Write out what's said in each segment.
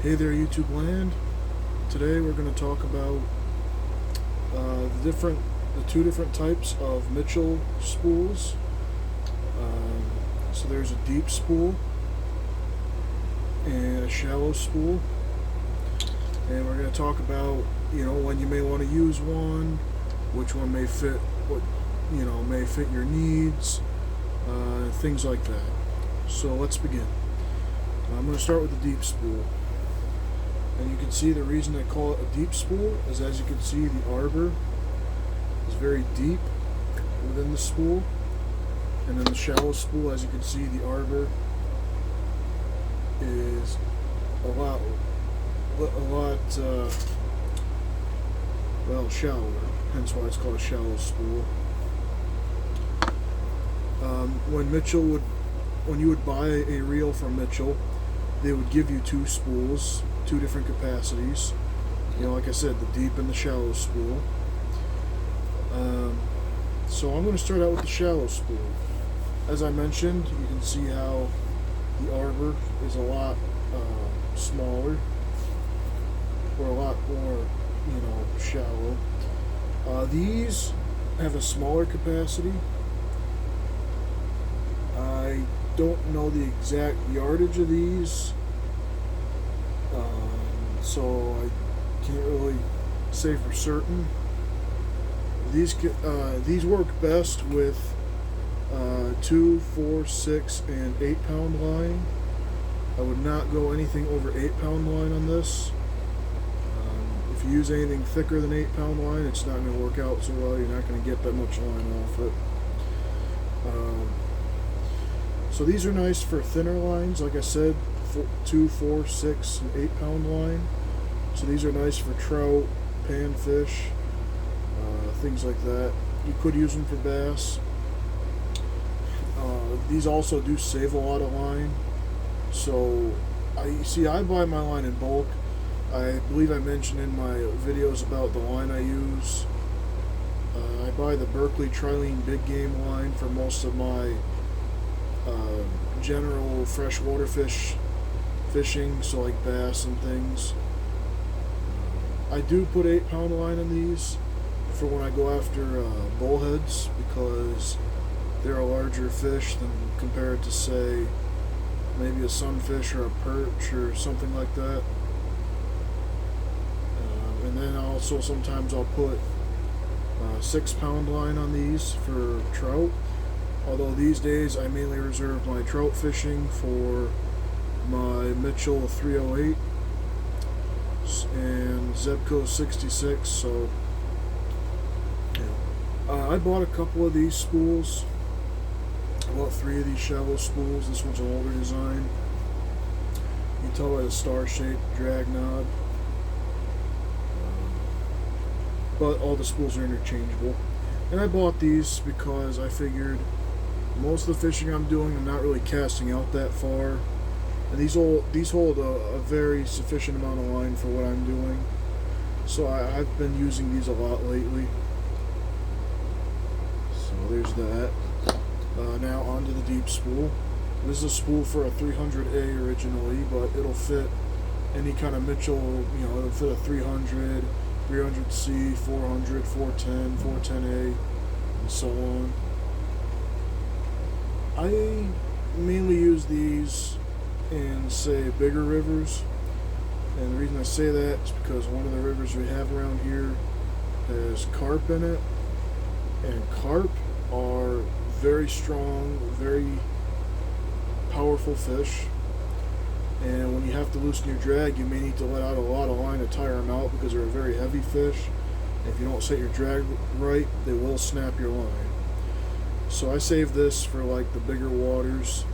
Hey there, YouTube land. Today we're going to talk about the two different types of Mitchell spools. So there's a deep spool and a shallow spool, and we're going to talk about when you may want to use one, which one may fit your needs, things like that. So let's begin. I'm going to start with the deep spool. And you can see the reason I call it a deep spool is, as you can see, the arbor is very deep within the spool. And then the shallow spool, as you can see, the arbor is a lot shallower. Hence why it's called a shallow spool. When you would buy a reel from Mitchell, they would give you two spools, two different capacities. Like I said, the deep and the shallow spool. So I'm going to start out with the shallow spool. As I mentioned, you can see how the arbor is a lot smaller, or a lot more, shallow. These have a smaller capacity. I don't know the exact yardage of these, so I can't really say for certain. These work best with 2, 4, 6, and 8 pound line. I would not go anything over 8 pound line on this. If you use anything thicker than 8 pound line, it's not going to work out so well. You're not going to get that much line off it. So these are nice for thinner lines, like I said, 2, 4, 6, and 8 pound line. So these are nice for trout, panfish, things like that. You could use them for bass. These also do save a lot of line. So I buy my line in bulk. I believe I mentioned in my videos about the line I use. I buy the Berkeley Trilene Big Game line for most of my general freshwater fishing, so like bass and things. I do put 8 pound line in these for when I go after bullheads, because they're a larger fish than compared to, say, maybe a sunfish or a perch or something like that. And then also sometimes I'll put 6 pound line on these for trout. Although these days I mainly reserve my trout fishing for my Mitchell 308 and Zebco 66. So I bought a couple of these spools. I bought 3 of these shallow spools. This one's an older design. You can tell by the star-shaped drag knob. But all the spools are interchangeable. And I bought these because I figured most of the fishing I'm doing, I'm not really casting out that far. And these hold a very sufficient amount of line for what I'm doing. So I've been using these a lot lately. So there's that. Now on to the deep spool. This is a spool for a 300A originally, but it'll fit any kind of Mitchell, it'll fit a 300, 300C, 400, 410, 410A, and so on. I mainly use these in, say, bigger rivers, and the reason I say that is because one of the rivers we have around here has carp in it, and carp are very strong, very powerful fish, and when you have to loosen your drag, you may need to let out a lot of line to tire them out, because they're a very heavy fish. If you don't set your drag right, they will snap your line. So I save this for like the bigger waters,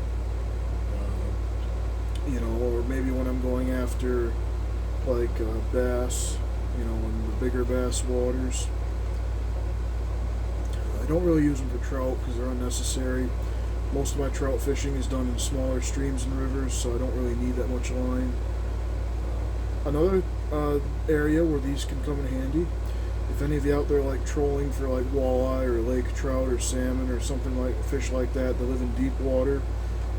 or maybe when I'm going after like bass, in the bigger bass waters. I don't really use them for trout because they're unnecessary. Most of my trout fishing is done in smaller streams and rivers, so I don't really need that much line. Another area where these can come in handy, if any of you out there like trolling for like walleye or lake trout or salmon or something like fish like that live in deep water,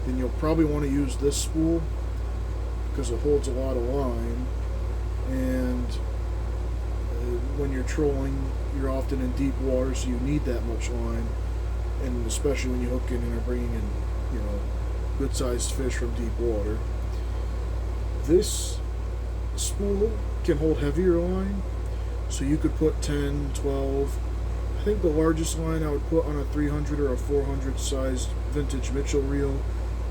then you'll probably want to use this spool, because it holds a lot of line, and when you're trolling, you're often in deep water, so you need that much line, and especially when you hook in and are bringing in, you know, good-sized fish from deep water. This spool can hold heavier line, so you could put 10, 12. I think the largest line I would put on a 300 or a 400 sized vintage Mitchell reel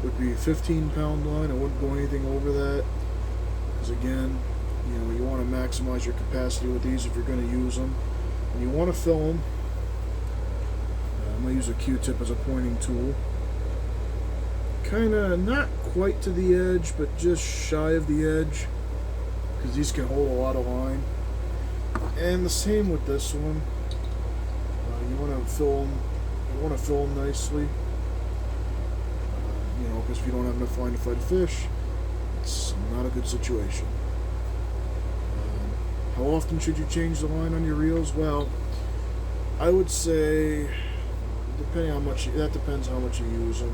would be 15-pound line. I wouldn't go anything over that, because again, you know, you want to maximize your capacity with these if you're going to use them. And you want to fill them. I'm going to use a Q-tip as a pointing tool. Kind of not quite to the edge, but just shy of the edge, because these can hold a lot of line. And the same with this one. You want to fill them. You want to fill them nicely. You know, because if you don't have enough line to fight a fish, it's not a good situation. How often should you change the line on your reels? Well, I would say, depending how much, that depends how much you use them.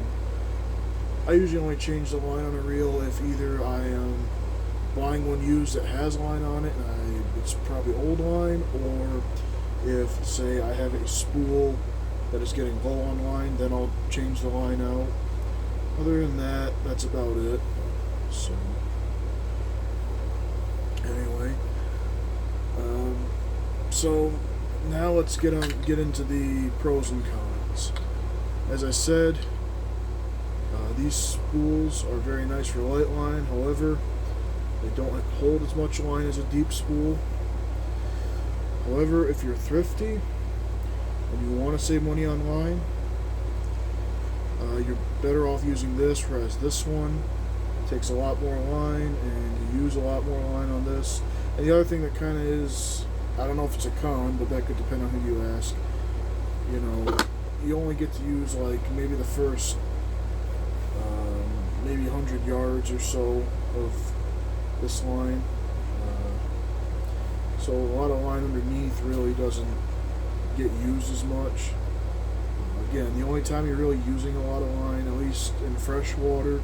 I usually only change the line on a reel if either I am buying one used that has line on it and it's probably old line, or if, say, I have a spool that is getting low on line, then I'll change the line out. Other than that, that's about it. So, anyway. So now let's get into the pros and cons. As I said, these spools are very nice for light line. However, they don't hold as much line as a deep spool. However, if you're thrifty and you want to save money on line, you're better off using this, whereas this one takes a lot more line and you use a lot more line on this. And the other thing that kind of is, I don't know if it's a con, but that could depend on who you ask. You know, you only get to use like maybe the first maybe 100 yards or so of this line. So a lot of line underneath really doesn't get used as much. Again, the only time you're really using a lot of line, at least in fresh water,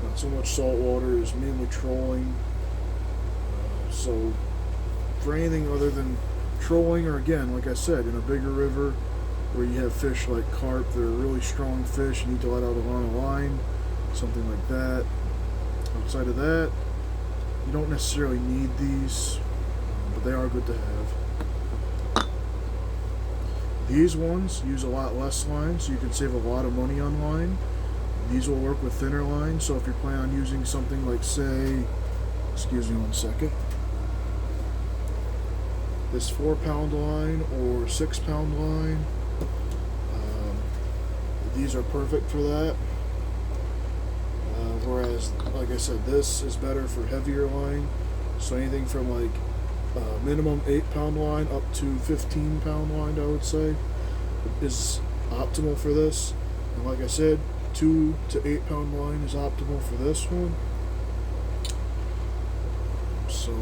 not so much salt water, is mainly trolling. So for anything other than trolling, or again, like I said, in a bigger river where you have fish like carp, they're really strong fish, you need to let out a lot of line, something like that. Outside of that, you don't necessarily need these, but they are good to have. These ones use a lot less line, so you can save a lot of money on line. These will work with thinner line, so if you're planning on using something like, say, excuse me 1 second, this 4-pound line or 6-pound line, these are perfect for that. Whereas, like I said, this is better for heavier line. So anything from like minimum 8-pound line up to 15-pound line, I would say, is optimal for this. And like I said, 2 to 8-pound line is optimal for this one. So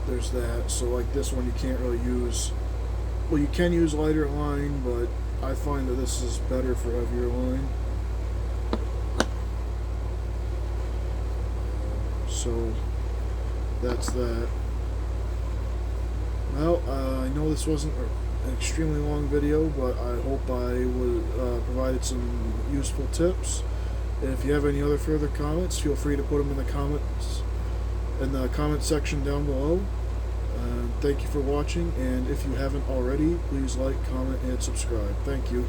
there's that. So like this one, you can't really use, well, you can use lighter line, but I find that this is better for heavier line. So that's that. Well, I know this wasn't an extremely long video, but I hope I provided some useful tips. If you have any other further comments, feel free to put them in the comment section down below. Thank you for watching, and if you haven't already, please like, comment, and subscribe. Thank you.